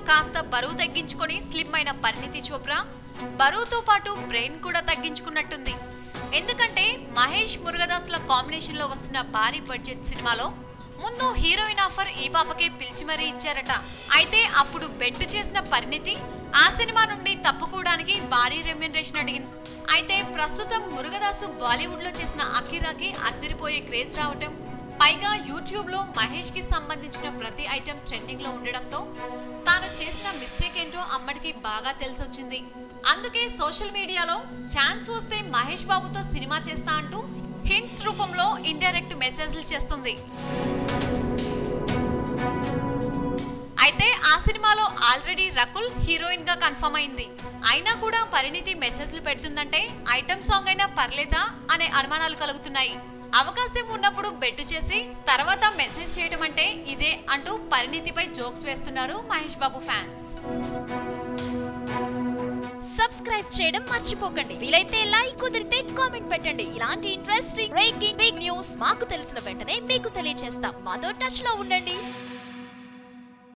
కాస్త బరువు తగ్గించుకొని స్లిమ్ అయిన పరిణితి చోప్రా బరువుతో పాటు బ్రెయిన్ కూడా తగ్గించుకున్నట్టుంది. ఎందుకంటే మహేష్ మురుగదాస్ల కాంబినేషన్ లో వస్తున్న భారీ బడ్జెట్ సినిమాలో ముందు హీరోయిన్ ఆఫర్ ఈ పాపకే పిలిచి మరీ ఇచ్చారట. అయితే అప్పుడు బెట్టు చేసిన పరిణితి ఆ సినిమా నుండి తప్పుకోవడానికి భారీ రెమ్యునరేషన్ అడిగింది. అయితే ప్రస్తుతం మురుగదాసు బాలీవుడ్ లో చేసిన అకిరాకి అదిరిపోయే క్రేజ్ రావటం, పైగా యూట్యూబ్ లో మహేష్ కి సంబంధించిన ప్రతి ఐటెం ట్రెండింగ్ లో ఉండడంతో తాను చేసిన మిస్టేక్ ఏంటో అమ్మడికి బాగా తెలిసొచ్చింది. అందుకే సోషల్ మీడియాలో ఛాన్స్ వస్తే మహేష్ బాబుతో సినిమా చేస్తా అంటూ హింట్స్ రూపంలో ఇండైరెక్ట్ మెసేజ్లు చేస్తుంది. అయితే ఆ సినిమాలో ఆల్రెడీ రకుల్ హీరోయిన్ గా కన్ఫర్మ్ అయింది. అయినా కూడా పరిణితి మెసేజ్లు పెడుతుందంటే ఐటమ్ సాంగ్ అయినా పర్లేదా అనే అనుమానాలు కలుగుతున్నాయి. అవకాశం ఉన్నప్పుడు బెట్టు చేసి తర్వాత మెసేజ్ చేయడం అంటే ఇదే అంటూ పరిణితిపై జోక్స్ వేస్తున్నారు మహేష్ బాబు ఫ్యాన్స్. సబ్స్క్రైబ్ చేయడం మర్చిపోకండి. వీలైతే లైక్, కుదిరితే కామెంట్ పెట్టండి. ఇలాంటి ఇంట్రెస్టింగ్ బ్రేకింగ్ బిగ్ న్యూస్ మాకు తెలిసిన వెంటనే మీకు తెలియజేస్తాం. మాతో టచ్ లో ఉండండి.